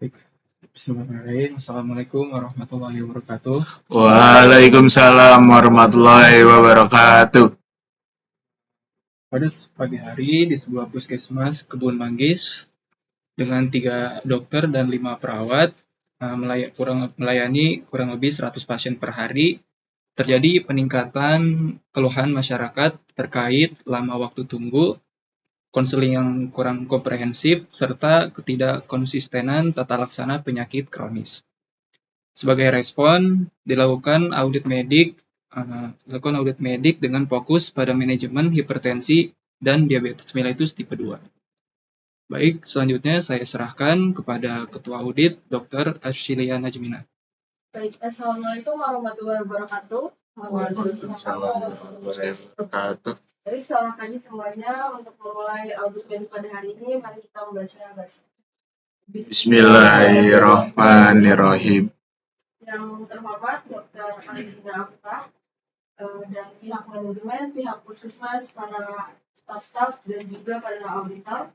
Baik. Bismillahirrahmanirrahim. Assalamualaikum warahmatullahi wabarakatuh. Waalaikumsalam warahmatullahi wabarakatuh. Pada pagi hari di sebuah puskesmas Kebun Manggis dengan 3 dokter dan 5 perawat melayani kurang lebih 100 pasien per hari, terjadi peningkatan keluhan masyarakat terkait lama waktu tunggu, konseling yang kurang komprehensif, serta ketidakkonsistenan tata laksana penyakit kronis. Sebagai respon, dilakukan audit medik dengan fokus pada manajemen hipertensi dan diabetes mellitus tipe 2. Baik, selanjutnya saya serahkan kepada Ketua Audit, Dr. Arshilia Najmina. Baik, Assalamualaikum warahmatullahi wabarakatuh. Waalaikumsalam warahmatullahi wabarakatuh. Baik, selamat pagi semuanya. Untuk memulai audit medik pada hari ini, mari kita membaca Bismillahirrahmanirrahim. Yang terhormat Dr. Alina Afifah dan pihak manajemen, pihak puskesmas, para staf-staf dan juga para auditor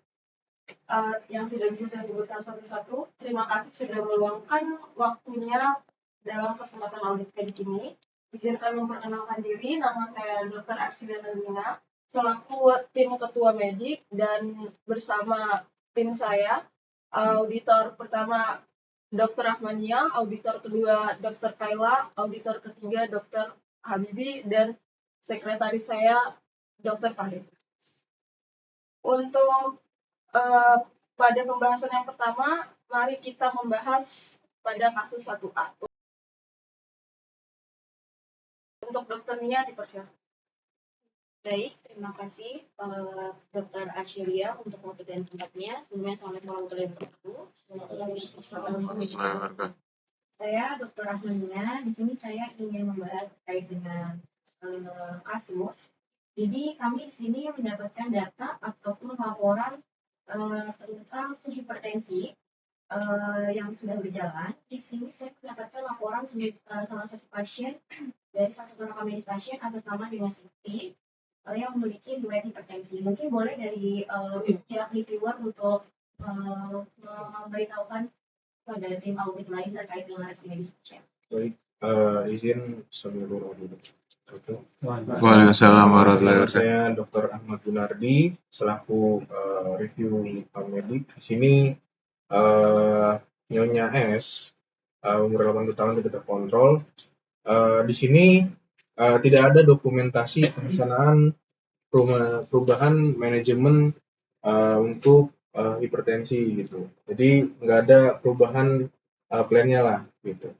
yang tidak bisa saya sebutkan satu-satu. Terima kasih sudah meluangkan waktunya dalam kesempatan audit medik ini. Izinkan memperkenalkan diri, nama saya Dr. Arshilia Najmina, selaku tim ketua medik, dan bersama tim saya, auditor pertama Dr. Rahmania, auditor kedua Dr. Kaila, auditor ketiga Dr. Habibi, dan sekretaris saya Dr. Farid. Untuk pada pembahasan yang pertama, mari kita membahas pada kasus 1A. Untuk Dr. Nia dipersilakan. Baik, terima kasih Dr. Arshilia untuk waktu dan tempatnya. Sebelumnya, Assalamualaikum warahmatullahi wabarakatuh. Saya Dr. Rahmania. Di sini saya ingin membahas terkait dengan kasus. Jadi kami di sini mendapatkan data ataupun laporan tentang hipertensi yang sudah berjalan. Di sini saya mendapatkan laporan salah satu pasien dari salah satu rekam medis pasien atas nama dengan Siti yang memiliki riwayat hipertensi. Mungkin boleh dari pihak reviewer untuk memberitahukan pada tim audit lain terkait dengan rekam medis pasien. Baik, izin seluruh audit. Waalaikumsalam warahmatullahi wabarakatuh. Saya Dr. Ahmad Gunardi selaku review medik. Di sini Nyonya S umur 80 tahun tidak terkontrol. Di sini tidak ada dokumentasi pelaksanaan perubahan manajemen untuk hipertensi gitu. Jadi nggak ada perubahan plannya lah gitu.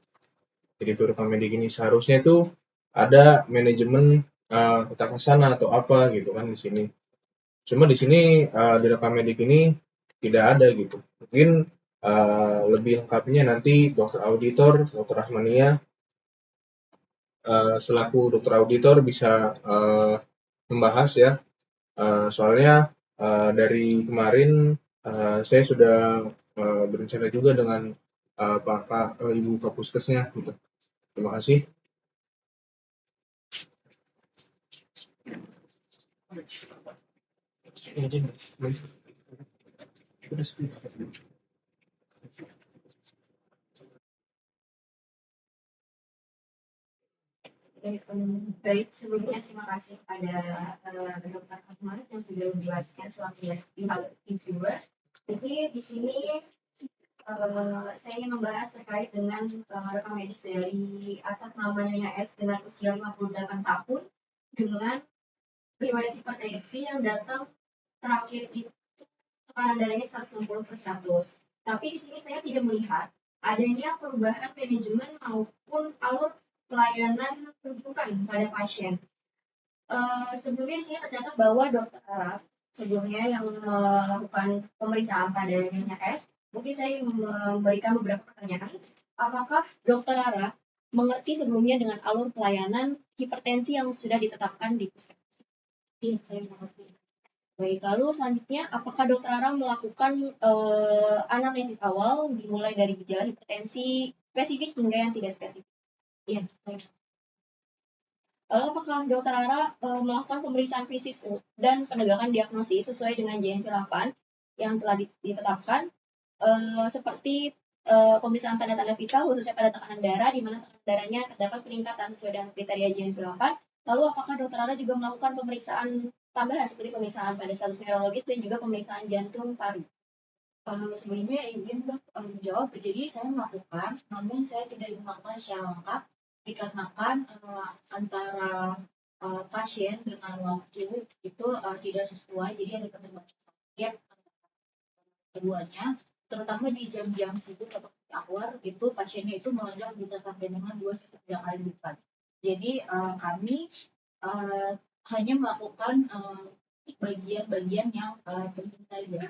Jadi rekam medik ini seharusnya itu ada manajemen tata laksana atau apa gitu kan di sini. Cuma di sini di rekam medik ini tidak ada gitu. Mungkin lebih lengkapnya nanti dokter auditor, Dr. Rahmania selaku dokter auditor bisa membahas ya. Soalnya dari kemarin saya sudah berencana juga dengan Ibu Kapuskesnya gitu. Terima kasih. Baik, sebelumnya terima kasih kepada Dr. Ahmad yang sudah menjelaskan selaku reviewer. Jadi di sini saya ingin membahas terkait dengan rekam medis dari atas namanya S dengan usia 58 tahun dengan riwayat hipertensi yang datang terakhir itu tekanan darahnya 160/100. Tapi di sini saya tidak melihat adanya perubahan manajemen maupun alur pelayanan rujukan pada pasien. Sebelumnya di sini tercatat bahwa Dr. Araf sebelumnya yang melakukan pemeriksaan pada Nyonya S. Mungkin saya memberikan beberapa pertanyaan. Apakah Dr. Araf mengerti sebelumnya dengan alur pelayanan hipertensi yang sudah ditetapkan di puskesmas? Iya, saya mengerti. Baik, lalu selanjutnya, apakah Dr. Ara melakukan anamnesis awal dimulai dari gejala hipertensi spesifik hingga yang tidak spesifik? Iya, baik. Lalu apakah Dr. Ara melakukan pemeriksaan fisik dan penegakan diagnosis sesuai dengan JNC 8 yang telah ditetapkan seperti pemeriksaan tanda-tanda vital khususnya pada tekanan darah, di mana tekanan darahnya terdapat peningkatan sesuai dengan kriteria jenis 8. Lalu apakah dokter Ara juga melakukan pemeriksaan tambahan seperti pemeriksaan pada status neurologis dan juga pemeriksaan jantung paru? Sebelumnya izin dok menjawab. Jadi saya melakukan, namun saya tidak melakukan secara lengkap dikarenakan antara pasien dengan waktu itu tidak sesuai. Jadi ada keterbatasan gap keduanya, terutama di jam-jam sibuk atau hour itu pasiennya itu melonjak bisa sampai dengan 2-3 kali lipat. Jadi kami hanya melakukan bagian-bagian yang penting saja.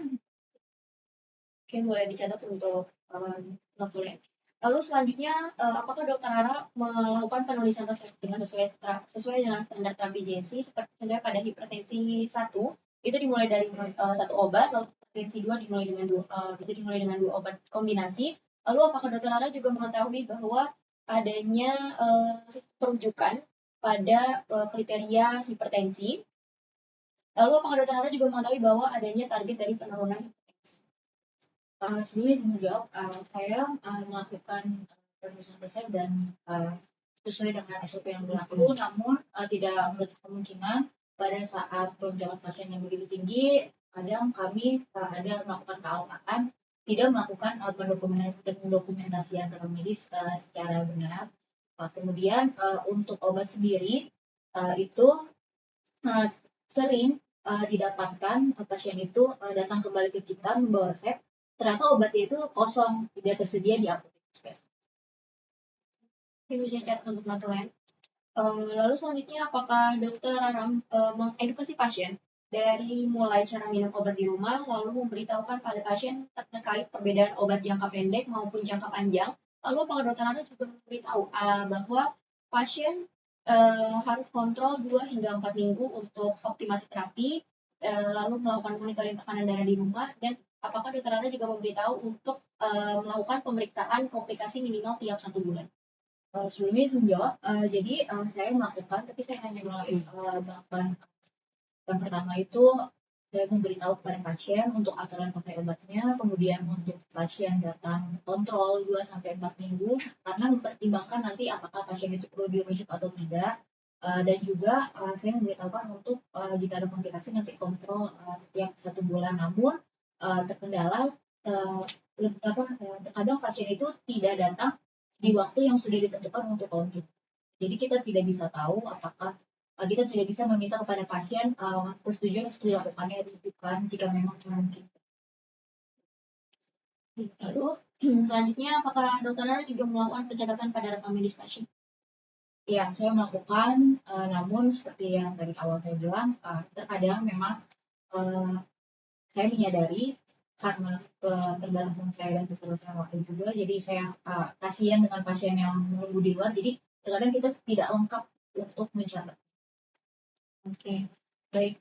Oke, boleh dicatat untuk notulen. Lalu selanjutnya, apakah dokter Ara melakukan penulisan resep dengan sesuai dengan standar terapi JNC seperti misalnya pada hipertensi 1 itu dimulai dari satu obat, lalu hipertensi 2 bisa dimulai dengan 2 obat kombinasi. Lalu apakah dokter Ara juga mengetahui bahwa adanya perujukan pada kriteria hipertensi? Lalu apakah dokter Ara juga mengetahui bahwa adanya target dari penurunan hipertensi? Sebelumnya izin menjawab, saya melakukan penulisan resep dan sesuai dengan SOP yang berlaku, namun tidak menutup kemungkinan pada saat lonjakan pasien yang begitu tinggi, kadang kami ada melakukan kealpaan, tidak melakukan pendokumentasian rekam medis secara benar. Kemudian untuk obat sendiri itu sering didapatkan pasien itu datang kembali ke kita membawa resep, ternyata obatnya itu kosong, tidak tersedia di apotek. Ibu saya untuk notulen. Lalu selanjutnya, apakah dokter Ara mengedukasi pasien dari mulai cara minum obat di rumah, lalu memberitahukan pada pasien terkait perbedaan obat jangka pendek maupun jangka panjang? Lalu apakah dokter Ara juga memberitahu bahwa pasien harus kontrol 2 hingga 4 minggu untuk optimasi terapi, lalu melakukan monitoring tekanan darah di rumah, dan apakah dokter Ara juga memberitahu untuk melakukan pemeriksaan komplikasi minimal tiap 1 bulan? Sebelumnya izin menjawab, jadi saya melakukan, tapi saya hanya melakukan yang pertama itu saya memberitahu kepada pasien untuk aturan pakai obatnya, kemudian untuk pasien datang kontrol 2-4 minggu, karena mempertimbangkan nanti apakah pasien itu perlu dirujuk atau tidak, dan juga saya memberitahukan untuk jika ada komplikasi nanti kontrol setiap 1 bulan, namun terkendala terkadang pasien itu tidak datang di waktu yang sudah ditentukan untuk konsul. Jadi kita tidak bisa tahu apakah kita tidak bisa meminta kepada pasien persetujuan untuk dilakukannya rujukan jika memang mungkin. Lalu selanjutnya, apakah dokter Ara juga melakukan pencatatan pada rekam medis pasien? Ya, saya melakukan, namun seperti yang tadi awal saya bilang, terkadang memang saya menyadari karena keterbatasan saya dan keterbatasan waktu juga, jadi saya kasihan dengan pasien yang menunggu di luar, jadi terkadang kita tidak lengkap untuk mencatat. Oke, baik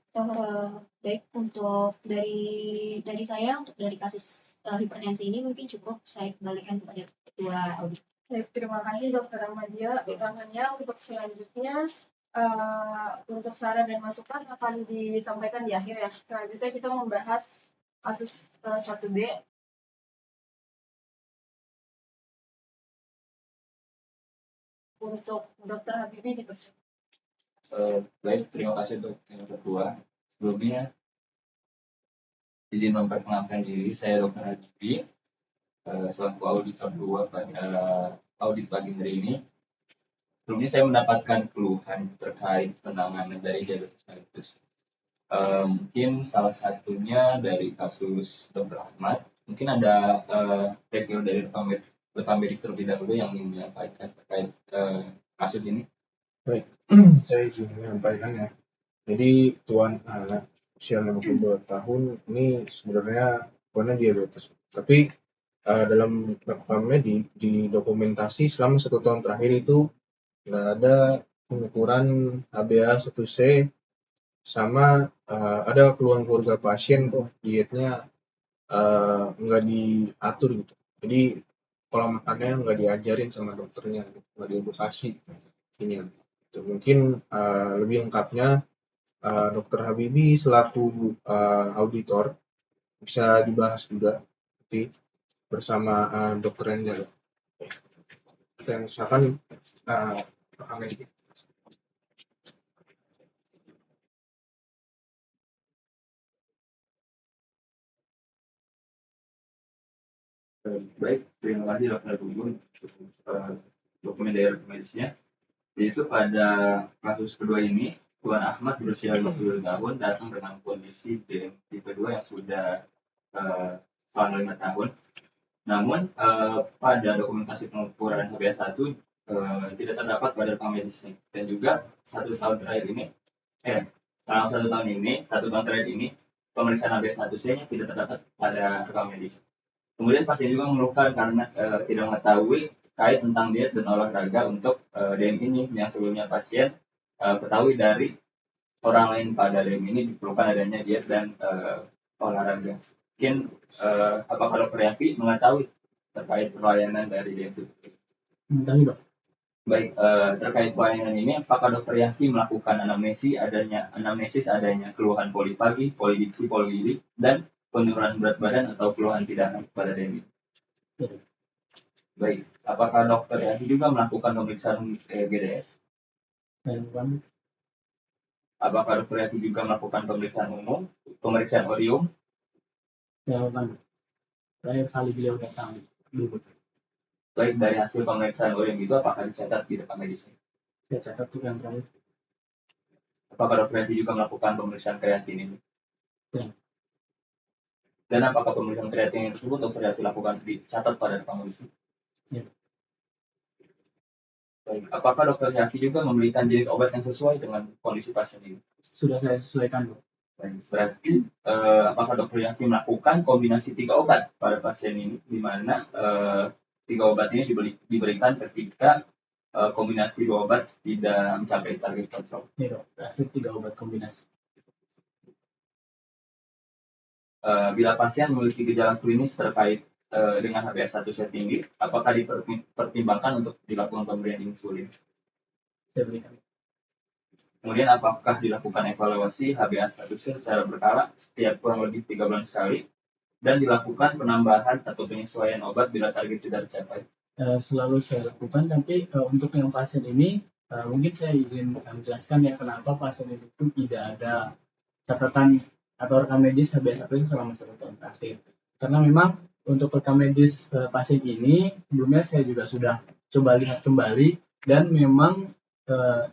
untuk dari saya, untuk dari kasus hipertensi ini mungkin cukup, saya kembalikan kepada ketua audit. Baik, terima kasih Dokter Ahmadiyah. Ulangannya untuk selanjutnya untuk saran dan masukan akan disampaikan di akhir ya. Selanjutnya kita membahas kasus 1B. Untuk Dokter Habibie dipersilakan. Baik, terima kasih untuk yang kedua. Sebelumnya, izin memperkenalkan diri, saya Dr. Habibie, selaku auditor 2 pada audit pagi hari ini. Sebelumnya saya mendapatkan keluhan terkait penanganan dari diabetes mellitus. Mungkin salah satunya dari kasus Dr. Ahmad. Mungkin ada review dari rekam medik terlebih dahulu yang ingin menyampaikan terkait kasus ini. Baik, saya izin menyampaikan ya. Jadi Tuan anak usia 62 tahun ini sebenarnya bukannya diabetes, tapi dalam rekamnya di dokumentasi selama 1 tahun terakhir itu nggak ada pengukuran HbA1c, sama ada keluhan keluarga pasien kok dietnya nggak diatur gitu. Jadi pola makannya nggak diajarin sama dokternya, nggak diedukasi ini. Itu mungkin lebih lengkapnya Dokter Habibie selaku auditor bisa dibahas juga. Jadi bersama Dr. Angel. Saya misalkan Pak Ahmed. Baik, terima kasih Dr. Gugun untuk dokumen dari medisnya. Yaitu pada kasus kedua ini, Tuan Ahmad berusia 52 tahun datang dengan kondisi DM tipe 2 yang sudah selama 5 tahun. Namun pada dokumentasi pengukuran HbA1 tidak terdapat pada rekam medisnya. Dan juga selama 1 tahun terakhir ini pemeriksaan HbA1c-nya tidak terdapat pada rekam medis. Kemudian pasien juga mengeluhkan karena tidak mengetahui terkait tentang diet dan olahraga untuk DM ini yang sebelumnya pasien ketahui dari orang lain pada DM ini diperlukan adanya diet dan olahraga. Mungkin apakah Dr. Yafi mengetahui terkait pelayanan dari DM itu? Mengetahui dok. Baik, terkait pelayanan ini, apakah Dr. Yafi melakukan anamnesis adanya keluhan polipagi, polidipsi, poligidik, dan penurunan berat badan atau keluhan tidak pada DM? Baik, apakah Dr. Yafi juga melakukan pemeriksaan GDS? Apakah Dr. Yafi juga melakukan pemeriksaan umum, pemeriksaan orium? Terakhir kali beliau datang dulu. Baik, dari hasil pemeriksaan orium itu apakah dicatat di rekam medisnya? Saya catat tuh yang terakhir. Apakah Dr. Yafi juga melakukan pemeriksaan kreatin ini? Ya. Dan apakah pemeriksaan kreatin tersebut Dr. Yafi lakukan dicatat pada rekam medisnya? Ya. Baik, apakah Dr. Yafi juga memberikan jenis obat yang sesuai dengan kondisi pasien ini? Sudah saya sesuaikan dok. Baik, berarti apakah Dr. Yafi melakukan kombinasi 3 obat pada pasien ini, di mana 3 obat ini diberikan ketika kombinasi 2 obat tidak mencapai target kontrol? Iya dok, berarti 3 obat kombinasi. Bila pasien memiliki gejala klinis terkait dengan HbA1c tinggi, apakah dipertimbangkan untuk dilakukan pemberian insulin? Saya berikan. Kemudian apakah dilakukan evaluasi HbA1c secara berkala setiap kurang lebih 3 bulan sekali, dan dilakukan penambahan atau penyesuaian obat bila target tidak tercapai? Selalu saya lakukan, tapi untuk yang pasien ini mungkin saya izin menjelaskan ya kenapa pasien itu tidak ada catatan atau rekam medis HbA1c selama 1 tahun terakhir. Karena memang untuk rekam medis pasien ini sebelumnya saya juga sudah coba lihat kembali, dan memang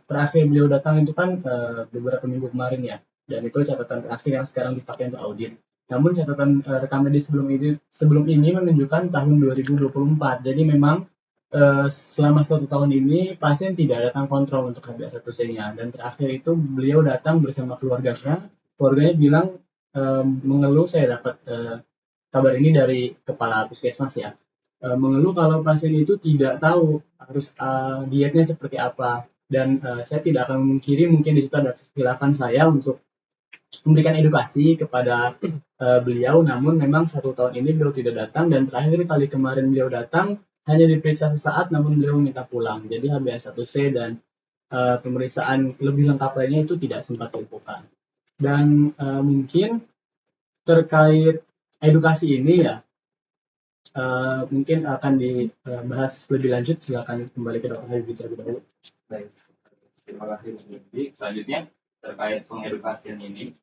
terakhir beliau datang itu kan beberapa minggu kemarin ya, dan itu catatan terakhir yang sekarang dipakai untuk audit. Namun catatan rekam medis sebelum ini menunjukkan tahun 2024. Jadi memang selama 1 tahun ini pasien tidak datang kontrol untuk HbA1c-nya, dan terakhir itu beliau datang bersama keluarganya bilang mengeluh. Saya dapat kabar ini dari kepala puskesmas ya, mengeluh kalau pasien itu tidak tahu harus dietnya seperti apa, dan saya tidak akan memungkiri mungkin di situ ada kesilapan saya untuk memberikan edukasi kepada beliau. Namun memang 1 tahun ini beliau tidak datang, dan terakhir kali kemarin beliau datang hanya diperiksa sesaat, namun beliau minta pulang. Jadi HbA1c dan pemeriksaan lebih lengkap lainnya itu tidak sempat dilakukan. Dan mungkin terkait edukasi ini ya, mungkin akan dibahas lebih lanjut. Silakan kembali ke Dr. Habibie terlebih dahulu. Baik, terima kasih Mas Habibie. Selanjutnya terkait pengedukasian ini,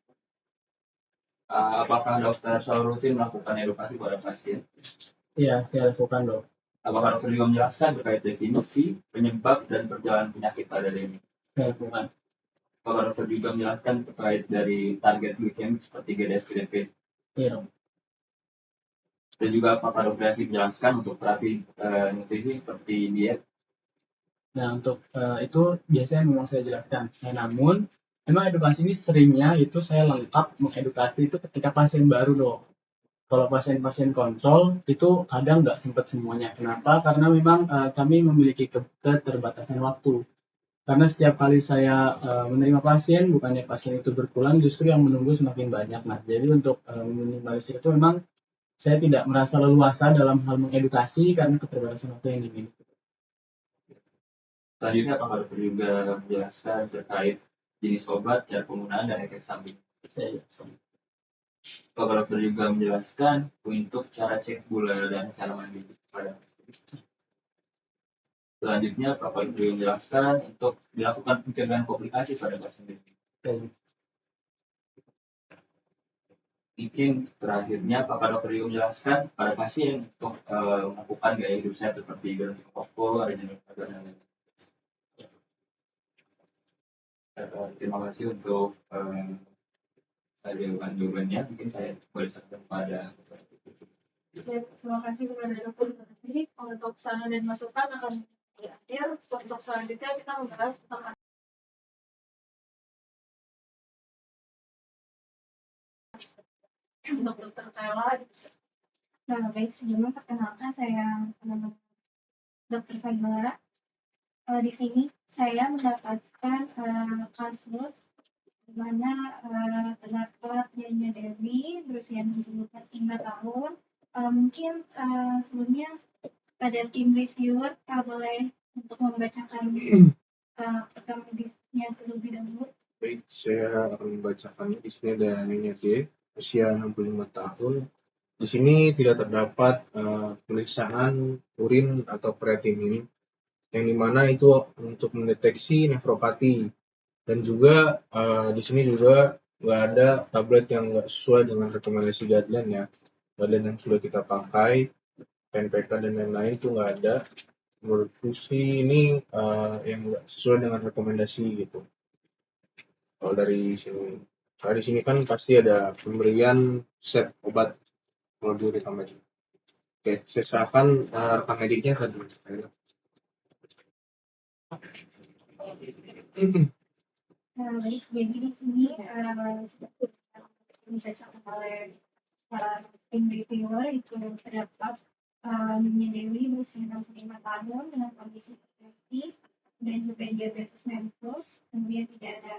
apakah dokter selalu rutin melakukan edukasi pada pasien? Iya, saya lakukan dok. Apakah dokter juga menjelaskan terkait definisi, penyebab, dan perjalanan penyakit pada DM? Saya lakukan. Apakah dokter juga menjelaskan terkait dari target glikemik seperti GDS, GDP? Iya dok. Dan juga apakah dokter menjelaskan untuk terapi nutrisi seperti diet? Nah, untuk itu biasanya memang saya jelaskan. Nah, namun memang edukasi ini seringnya itu saya lengkap mengedukasi itu ketika pasien baru dok. Kalau pasien-pasien kontrol itu kadang nggak sempat semuanya. Kenapa? Karena memang kami memiliki keterbatasan waktu. Karena setiap kali saya menerima pasien, bukannya pasien itu berkurang, justru yang menunggu semakin banyak. Nah, jadi untuk meminimalisir itu memang saya tidak merasa leluasa dalam hal mengedukasi karena keterbatasan waktu yang dimiliki. Selanjutnya apakah dokter juga menjelaskan terkait jenis obat, cara penggunaan, dan efek samping? Saya jelaskan. Bapak dokter juga menjelaskan untuk cara cek gula dan cara mandi pada pasien. Selanjutnya, Bapak juga menjelaskan untuk dilakukan pencegahan komplikasi pada pasien ini. Mungkin terakhirnya Bapak dokter juga menjelaskan pada pasien untuk melakukan gaya hidup sehat seperti berhenti merokok, rajin olahraga, dan lain-lain. Terima kasih untuk jawabannya. Mungkin saya boleh sampaikan pada Terima kasih kepada Dr. Tadi. Untuk saran dan masukan akan di akhir. Untuk selanjutnya kita membahas tentang untuk Dr. Kayla. Baik, sebelumnya perkenalkan saya Dr. Kayla. Di sini saya mendapatkan kasus di mana terdapat Nyonya Dewi berusia 65 tahun. Mungkin sebelumnya pada tim reviewer boleh untuk membacakan rekam medisnya terlebih dahulu. Baik, saya akan membacakan di sini ada Nyonya D, usia 65 tahun. Di sini tidak terdapat pemeriksaan urin atau kreatinin, yang dimana itu untuk mendeteksi nefropati. Dan juga di sini juga nggak ada tablet yang nggak sesuai dengan rekomendasi guideline ya. Guideline yang sudah kita pakai, PNPK dan lain-lain itu nggak ada. Menurutku sih ini yang nggak sesuai dengan rekomendasi gitu. Kalau dari sini, di sini kan pasti ada pemberian set obat melalui rekam medik. Oke, saya serahkan rekam mediknya ke Dr. Kayla. Baik, jadi di sini seperti yang dibacakan oleh para tim reviewer itu terdapat Nyonya Dewi berusia 65 tahun dengan kondisi hipertensi dan juga diabetes mellitus. Kemudian tidak ada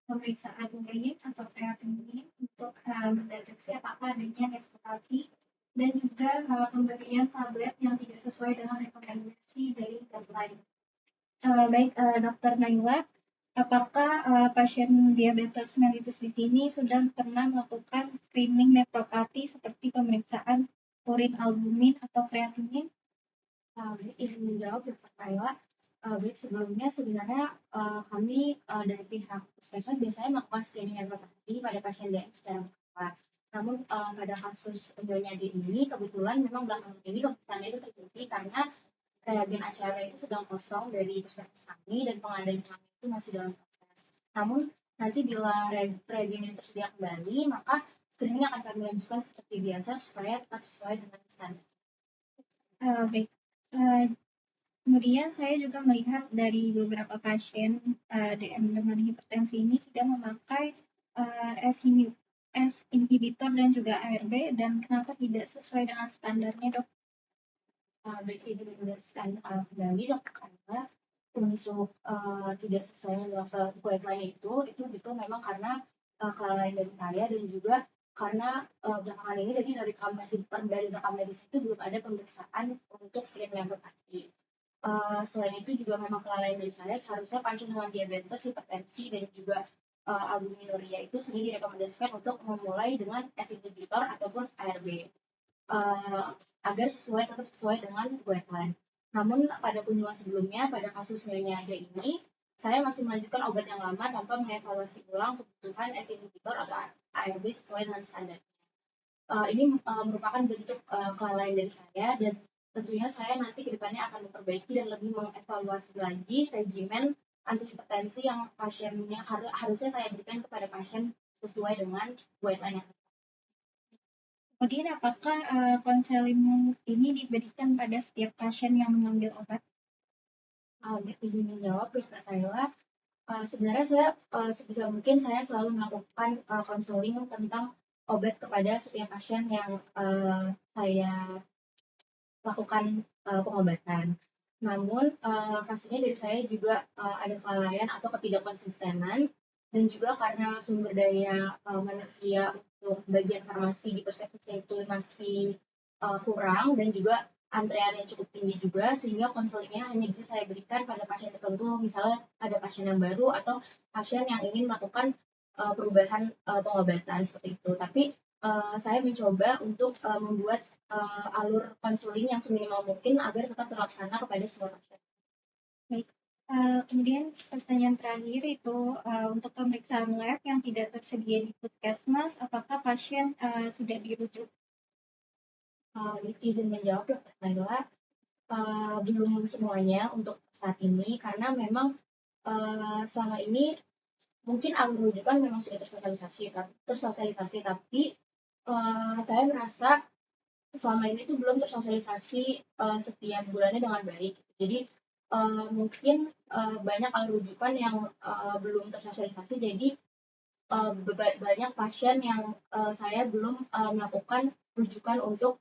pemeriksaan urin atau kreatinin untuk mendeteksi apakah adanya nefropati dan juga pemberian tablet yang tidak sesuai dengan rekomendasi dari guideline. Baik, Dr. Naila, apakah pasien diabetes mellitus di sini sudah pernah melakukan screening nefropati seperti pemeriksaan urin albumin atau kreatinin? Baik, izin menjawab Dr. Kayla. Baik, sebelumnya sebenarnya kami dari pihak puskesmas biasanya melakukan screening nefropati pada pasien DM secara berkala. Namun pada kasus Nyonya D ini kebetulan memang belakangan ini kesulitannya itu terjadi karena reagen acara itu sedang kosong dari puskesmas kami dan pengadaan kami itu masih dalam proses. Namun nanti bila reagen ini tersedia kembali, maka screening akan kami lanjutkan seperti biasa supaya tetap sesuai dengan standar. Baik. Kemudian saya juga melihat dari beberapa pasien DM dengan hipertensi ini sudah memakai S inhibitor dan juga ARB, dan kenapa tidak sesuai dengan standarnya, Dok? Baik, izin menjelaskan kembali Dr. Kayla, untuk tidak sesuai dengan guideline itu betul memang karena kelalaian dari saya dan juga karena belakangan ini dari rekam medis itu belum ada pemeriksaan untuk screening nefropati. Selain itu juga memang kelalaian dari saya, seharusnya pasien dengan diabetes, hipertensi dan juga albuminuria itu sudah direkomendasikan untuk memulai dengan S inhibitor ataupun ARB agar tetap sesuai dengan guideline. Namun pada kunjungan sebelumnya pada kasus Nyonya D ini, saya masih melanjutkan obat yang lama tanpa mengevaluasi ulang kebutuhan S inhibitor atau ARB sesuai dengan standar. Ini merupakan bentuk kelalaian dari saya, dan tentunya saya nanti kedepannya akan memperbaiki dan lebih mengevaluasi lagi regimen antihipertensi yang harusnya saya berikan kepada pasien sesuai dengan guideline yang. Kemudian apakah konseling ini diberikan pada setiap pasien yang mengambil obat? Izin menjawab, Dr. Kayla. Sebenarnya saya sebisa mungkin saya selalu melakukan konseling tentang obat kepada setiap pasien yang saya lakukan pengobatan. Namun pastinya dari saya juga ada kelalaian atau ketidakkonsistenan, dan juga karena sumber daya manusia untuk bagian farmasi di puskesmas itu masih kurang dan juga antrean yang cukup tinggi juga, sehingga konselingnya hanya bisa saya berikan pada pasien tertentu, misalnya ada pasien yang baru atau pasien yang ingin melakukan perubahan pengobatan seperti itu. Tapi saya mencoba untuk membuat alur konseling yang seminimal mungkin agar tetap terlaksana kepada semua pasien. Kemudian pertanyaan terakhir itu untuk pemeriksaan lab yang tidak tersedia di puskesmas, apakah pasien sudah dirujuk? Izin menjawab Dokter Naila, belum semuanya untuk saat ini karena memang selama ini mungkin alur rujukan memang sudah tersosialisasi, tapi saya merasa selama ini tuh belum tersosialisasi setiap bulannya dengan baik. Jadi mungkin banyak alur rujukan yang belum tersosialisasi, jadi banyak pasien yang saya belum melakukan rujukan untuk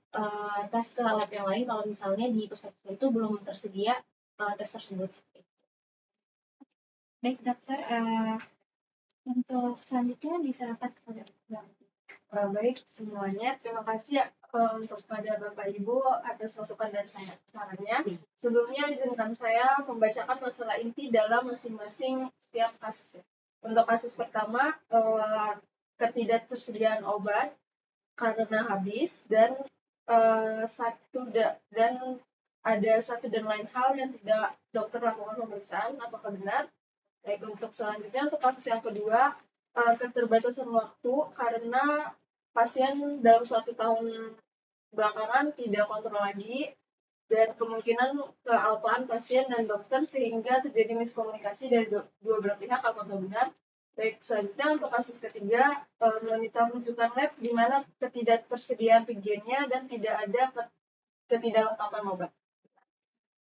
tes ke lab yang lain kalau misalnya di puskesmas itu belum tersedia tes tersebut. Baik dokter, untuk selanjutnya diserahkan kepada Dokter. Baik semuanya, terima kasih untuk pada Bapak Ibu atas masukan dan sarannya. Sebelumnya izinkan saya membacakan masalah inti dalam masing-masing setiap kasus. Untuk kasus pertama, ketidaktersediaan obat karena habis dan ada satu dan lain hal yang tidak dokter lakukan pemeriksaan, apakah benar? Baik, untuk selanjutnya untuk kasus yang kedua, keterbatasan waktu karena pasien dalam 1 tahun belakangan tidak kontrol lagi dan kemungkinan kealpaan pasien dan dokter sehingga terjadi miskomunikasi dari dua belah pihak, apakah benar? Baik, selanjutnya untuk kasus ketiga, meminta rujukan lab di mana ketidaktersediaan reagennya dan tidak ada ketidaklengkapan obat.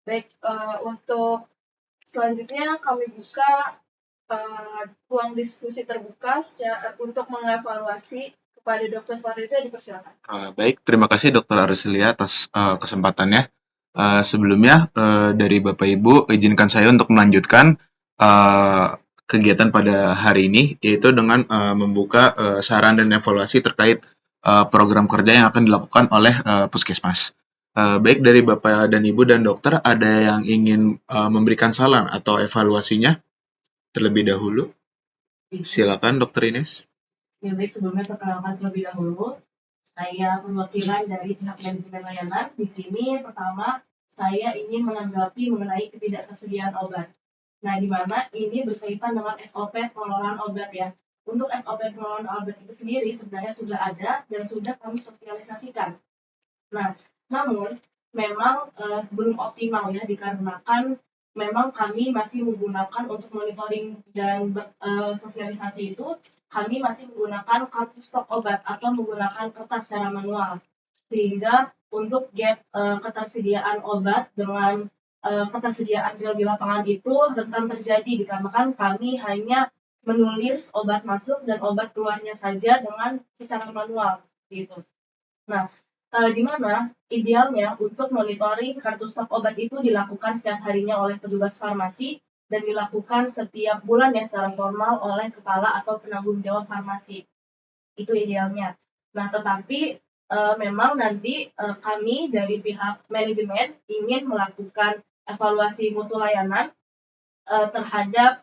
Baik, untuk selanjutnya kami buka ruang diskusi terbuka untuk mengevaluasi kepada Dr. Fariza, dipersilakan. Baik, terima kasih Dr. Arsilia atas kesempatannya. Sebelumnya dari Bapak Ibu, izinkan saya untuk melanjutkan kegiatan pada hari ini, yaitu dengan membuka saran dan evaluasi terkait program kerja yang akan dilakukan oleh Puskesmas. Baik dari Bapak dan Ibu dan Dokter, ada yang ingin memberikan saran atau evaluasinya terlebih dahulu? Silakan Dokter Ines. Ya baik, sebelumnya perkenalkan terlebih dahulu. Saya perwakilan dari pihak manajemen layanan. Di sini pertama saya ingin menanggapi mengenai ketidaktersediaan obat. Nah, di mana ini berkaitan dengan SOP pengelolaan obat ya. Untuk SOP pengelolaan obat itu sendiri sebenarnya sudah ada dan sudah kami sosialisasikan. Nah, namun memang belum optimal ya dikarenakan memang kami masih menggunakan untuk monitoring dan sosialisasi itu kami masih menggunakan kartu stok obat atau menggunakan kertas secara manual, sehingga untuk gap ketersediaan obat dengan ketersediaan real di lapangan itu rentan terjadi dikarenakan kami hanya menulis obat masuk dan obat keluarnya saja dengan secara manual gitu. Nah, di mana idealnya untuk monitoring kartu stok obat itu dilakukan setiap harinya oleh petugas farmasi dan dilakukan setiap bulan ya secara formal oleh kepala atau penanggung jawab farmasi. Itu idealnya. Nah, tetapi memang nanti kami dari pihak manajemen ingin melakukan evaluasi mutu layanan terhadap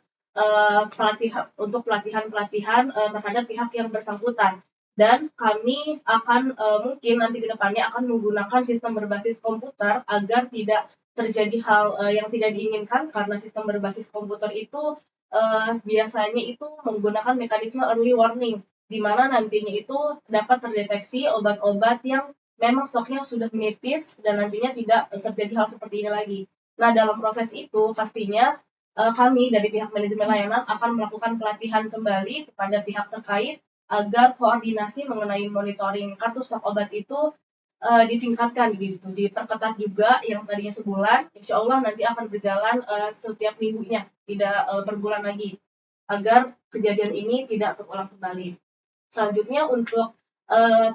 pelatihan-pelatihan terhadap pihak yang bersangkutan. Dan kami akan mungkin nanti ke depannya akan menggunakan sistem berbasis komputer agar tidak terjadi hal yang tidak diinginkan, karena sistem berbasis komputer itu biasanya itu menggunakan mekanisme early warning, di mana nantinya itu dapat terdeteksi obat-obat yang memang stoknya sudah menipis dan nantinya tidak terjadi hal seperti ini lagi. Nah, dalam proses itu pastinya kami dari pihak manajemen layanan akan melakukan pelatihan kembali kepada pihak terkait agar koordinasi mengenai monitoring kartu stok obat itu ditingkatkan gitu, diperketat juga yang tadinya sebulan, insya Allah nanti akan berjalan setiap minggunya, tidak per bulan lagi, agar kejadian ini tidak terulang kembali. Selanjutnya untuk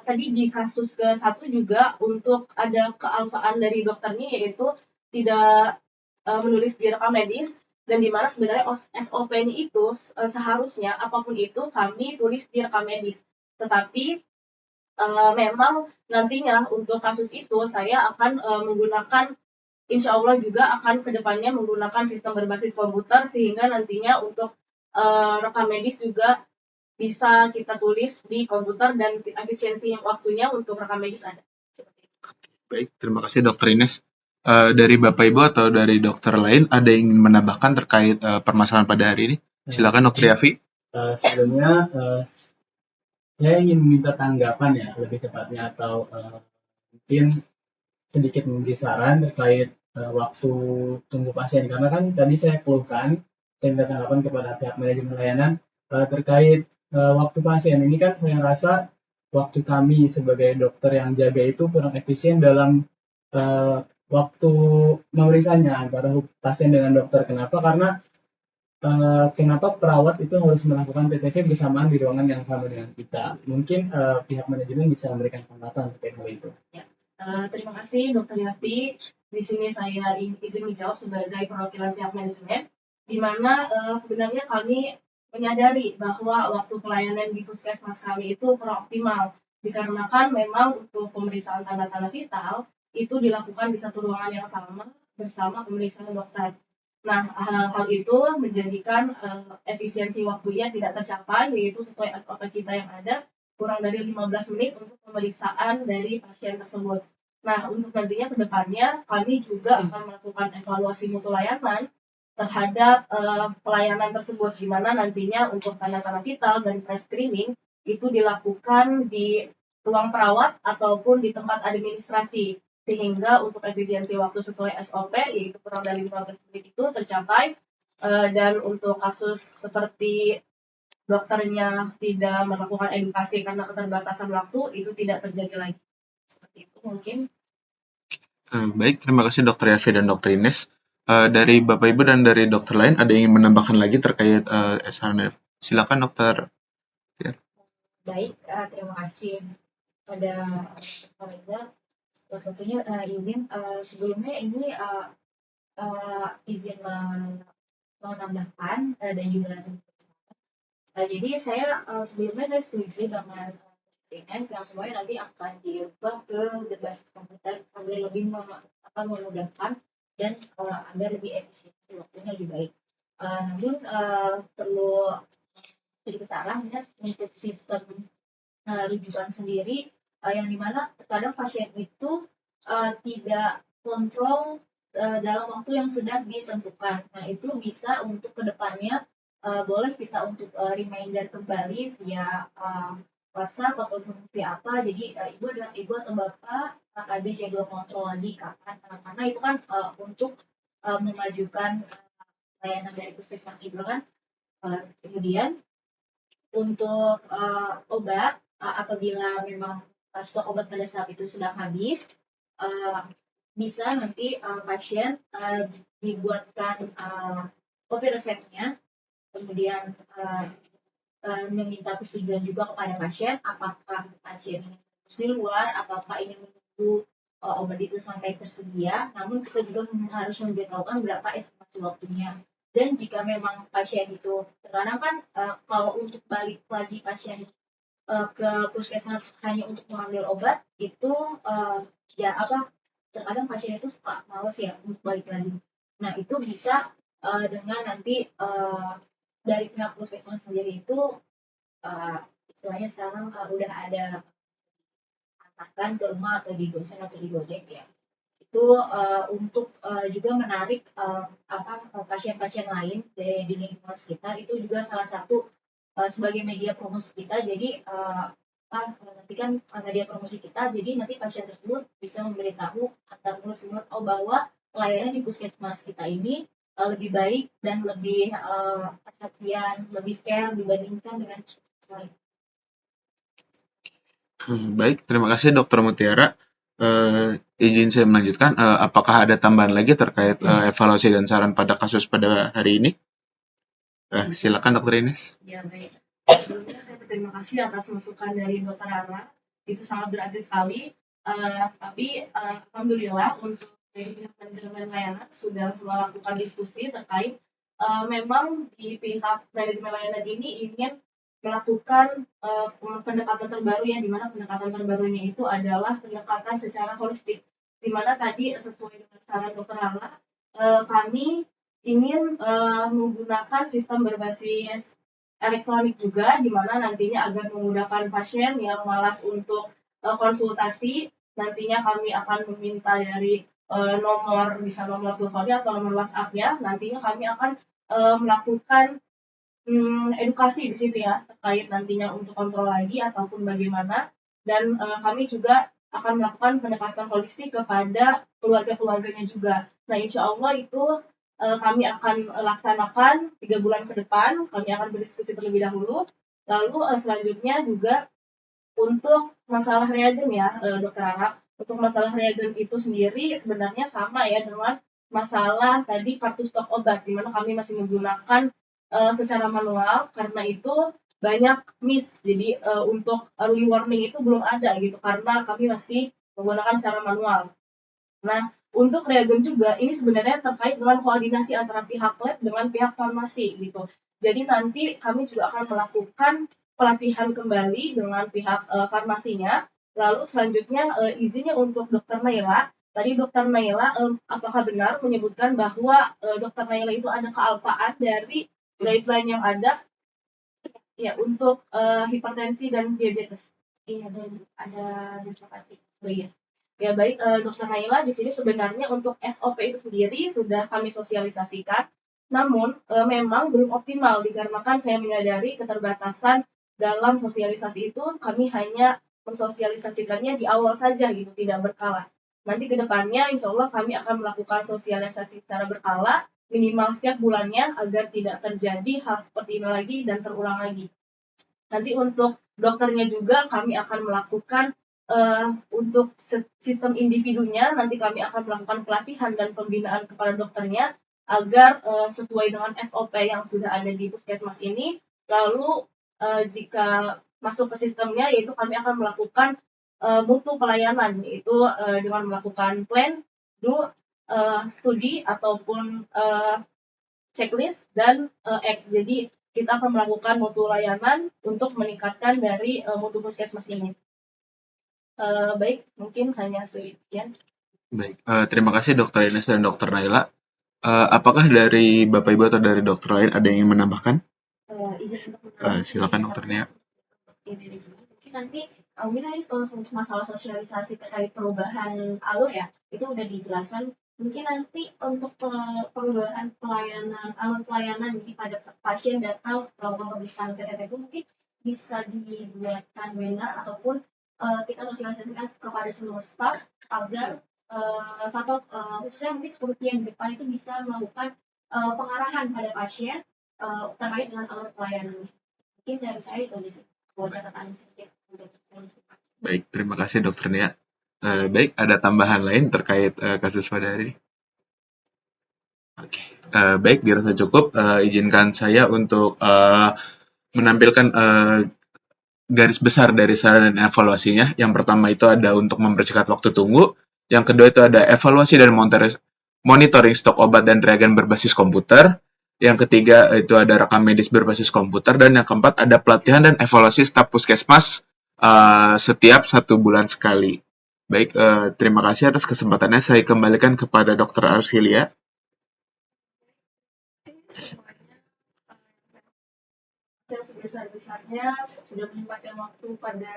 tadi di kasus ke-1 juga untuk ada kealpaan dari dokternya, yaitu tidak menulis di rekam medis, dan di mana sebenarnya SOP-nya itu seharusnya apapun itu kami tulis di rekam medis. Tetapi memang nantinya untuk kasus itu saya akan menggunakan, insya Allah juga akan kedepannya menggunakan sistem berbasis komputer, sehingga nantinya untuk rekam medis juga bisa kita tulis di komputer dan efisiensi waktunya untuk rekam medis ada. Baik, terima kasih Dokter Ines. Dari Bapak Ibu atau dari dokter lain ada yang ingin menambahkan terkait permasalahan pada hari ini? Silakan Dokter Yafi. Sebelumnya saya ingin meminta tanggapan ya lebih tepatnya atau mungkin sedikit memberi saran terkait waktu tunggu pasien, karena kan tadi saya keluhkan, saya minta tanggapan kepada pihak manajemen layanan terkait waktu pasien ini. Kan saya rasa waktu kami sebagai dokter yang jaga itu kurang efisien dalam waktu memeriksanya antara pasien dengan dokter. Kenapa? Karena kenapa perawat itu harus melakukan PTV bersamaan di ruangan yang sama dengan kita. Mungkin pihak manajemen bisa memberikan tanggapan terkait hal itu. Terima kasih Dr. Yafi. Di sini saya izin menjawab sebagai perwakilan pihak manajemen, di mana sebenarnya kami menyadari bahwa waktu pelayanan di puskesmas kami itu kurang optimal, dikarenakan memang untuk pemeriksaan tanda-tanda vital itu dilakukan di satu ruangan yang sama bersama pemeriksaan dokter. Nah, hal itu menjadikan efisiensi waktunya tidak tercapai, yaitu sesuai SOP kita yang ada, kurang dari 15 menit untuk pemeriksaan dari pasien tersebut. Nah, untuk nantinya ke depannya, kami juga akan melakukan evaluasi mutu layanan terhadap pelayanan tersebut, di mana nantinya untuk tanda-tanda vital dan pre-screening itu dilakukan di ruang perawat ataupun di tempat administrasi, sehingga untuk efisiensi waktu sesuai SOP, yaitu kurang dari 15 menit itu tercapai, dan untuk kasus seperti dokternya tidak melakukan edukasi karena keterbatasan waktu, itu tidak terjadi lagi. Seperti itu mungkin. Baik, terima kasih Dokter Yafi dan Dokter Ines. Dari Bapak Ibu dan dari dokter lain ada yang ingin menambahkan lagi terkait SHNF? Silakan Dokter. Baik, terima kasih pada Pak tentunya izin sebelumnya ini izin menambahkan dan juga jadi saya sebelumnya saya setuju dengan yang semuanya nanti akan diubah ke berbasis komputer agar lebih memudahkan dan agar lebih efisien waktunya lebih baik. Namun perlu sedikit saran ya untuk sistem rujukan sendiri yang dimana terkadang pasien itu tidak kontrol dalam waktu yang sudah ditentukan. Nah itu bisa untuk kedepannya boleh kita untuk reminder kembali via WhatsApp ataupun via apa. Jadi ibu atau bapak ada jadwal kontrol lagi kapan, karena itu kan untuk memajukan layanan dari puskesmas juga kan. Kemudian untuk obat apabila memang stok obat pada saat itu sedang habis, bisa nanti pasien dibuatkan kopi resepnya, kemudian meminta persetujuan juga kepada pasien apakah pasien ini di luar ataukah ini menunggu obat itu sampai tersedia. Namun kita juga harus memberitahukan berapa estimasi waktunya. Dan jika memang pasien itu terkadang kan kalau untuk balik lagi pasien ke puskesmas hanya untuk mengambil obat itu terkadang pasien itu suka males ya untuk balik lagi. Nah itu bisa dengan nanti dari pihak puskesmas sendiri itu istilahnya sekarang udah ada antarkan ke rumah atau di GoCen atau di Gojek ya. Itu untuk juga menarik pasien-pasien lain di lingkungan sekitar, itu juga salah satu sebagai media promosi kita. Jadi nanti kan media promosi kita, jadi nanti pasien tersebut bisa memberitahu antar mulut ke mulut bahwa pelayanan di puskesmas kita ini lebih baik dan lebih perhatian, lebih care dibandingkan dengan puskesmas lain. Baik, terima kasih Dokter Mutiara. Izin saya melanjutkan, apakah ada tambahan lagi terkait evaluasi dan saran pada kasus pada hari ini? Silakan Dokter Ines. Ya baik. Sebelumnya saya berterima kasih atas masukan dari Dokter Ara, itu sangat berarti sekali. Tapi alhamdulillah untuk pihak manajemen layanan sudah melakukan diskusi terkait memang di pihak manajemen layanan ini ingin melakukan pendekatan terbaru, yang dimana pendekatan terbarunya itu adalah pendekatan secara holistik, dimana tadi sesuai dengan saran Dokter Ara, kami ingin menggunakan sistem berbasis elektronik juga, di mana nantinya agar memudahkan pasien yang malas untuk konsultasi, nantinya kami akan meminta dari bisa nomor teleponnya atau nomor WhatsApp-nya. Nantinya kami akan melakukan edukasi di situ ya, terkait nantinya untuk kontrol lagi ataupun bagaimana. Dan kami juga akan melakukan pendekatan holistik kepada keluarga-keluarganya juga. Nah, insya Allah itu kami akan laksanakan 3 bulan ke depan. Kami akan berdiskusi terlebih dahulu. Lalu selanjutnya juga untuk masalah reagen ya, Dokter Ara. Untuk masalah reagen itu sendiri sebenarnya sama ya dengan masalah tadi kartu stok obat, di mana kami masih menggunakan secara manual, karena itu banyak miss. Jadi untuk early warning itu belum ada gitu, karena kami masih menggunakan secara manual. Nah, untuk reagen juga ini sebenarnya terkait dengan koordinasi antara pihak lab dengan pihak farmasi gitu. Jadi nanti kami juga akan melakukan pelatihan kembali dengan pihak farmasinya. Lalu selanjutnya izinnya untuk Dokter Naila. Tadi Dokter Naila apakah benar menyebutkan bahwa Dokter Naila itu ada kealpaan dari guideline yang ada ya untuk hipertensi dan diabetes. Iya, dan ada nefropati. Oh iya. Ya baik, Dokter Naila, di sini sebenarnya untuk SOP itu sendiri sudah kami sosialisasikan, namun memang belum optimal dikarenakan saya menyadari keterbatasan dalam sosialisasi itu. Kami hanya mensosialisasikannya di awal saja gitu, tidak berkala. Nanti ke depannya insya Allah kami akan melakukan sosialisasi secara berkala, minimal setiap bulannya agar tidak terjadi hal seperti ini lagi dan terulang lagi. Nanti untuk dokternya juga kami akan melakukan untuk sistem individunya, nanti kami akan melakukan pelatihan dan pembinaan kepada dokternya agar sesuai dengan SOP yang sudah ada di puskesmas ini. Lalu jika masuk ke sistemnya, yaitu kami akan melakukan mutu pelayanan, yaitu dengan melakukan plan, do, studi ataupun checklist dan act. Jadi kita akan melakukan mutu layanan untuk meningkatkan dari mutu puskesmas ini. Baik, mungkin hanya sekian. Baik, terima kasih Dokter Ines dan Dokter Naila. Apakah dari Bapak Ibu atau dari dokter lain ada yang ingin menambahkan? Izin untuk Silakan Dokter Nia. Mungkin nanti mungkin tadi untuk masalah sosialisasi terkait perubahan alur ya, itu udah dijelaskan. Mungkin nanti untuk perubahan pelayanan, alur pelayanan jadi pada pasien datang melakukan pemeriksaan KTP itu mungkin bisa dibuatkan webinar ataupun kita sosialisasikan kepada seluruh staf agar khususnya mungkin security yang di depan itu bisa melakukan pengarahan pada pasien terkait dengan alur pelayanan. Mungkin dari saya itu sih, buat catatan sedikit untuk Baik, terima kasih Dokter Nia. Baik, ada tambahan lain terkait kasus pada hari ini? Oke, baik, dirasa cukup. Izinkan saya untuk menampilkan garis besar dari saran dan evaluasinya. Yang pertama itu ada untuk mempercepat waktu tunggu. Yang kedua itu ada evaluasi dan monitoring stok obat dan reagen berbasis komputer. Yang ketiga itu ada rekam medis berbasis komputer. Dan yang keempat ada pelatihan dan evaluasi staf puskesmas setiap 1 bulan sekali. Baik, terima kasih atas kesempatannya. Saya kembalikan kepada Dr. Arsilia. Yang sebesar-besarnya sudah menyempatkan waktu pada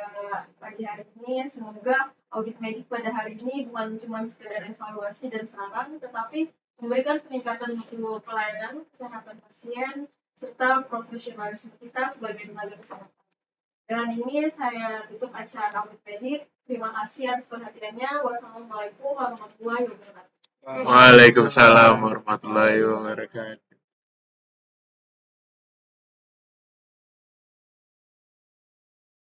pagi hari ini. Semoga audit medik pada hari ini bukan cuma sekedar evaluasi dan saran, tetapi memberikan peningkatan mutu pelayanan kesehatan pasien serta profesionalisme kita sebagai tenaga kesehatan. Dengan ini saya tutup acara audit medik. Terima kasih atas perhatiannya. Wassalamualaikum warahmatullahi wabarakatuh. Waalaikumsalam warahmatullahi wabarakatuh.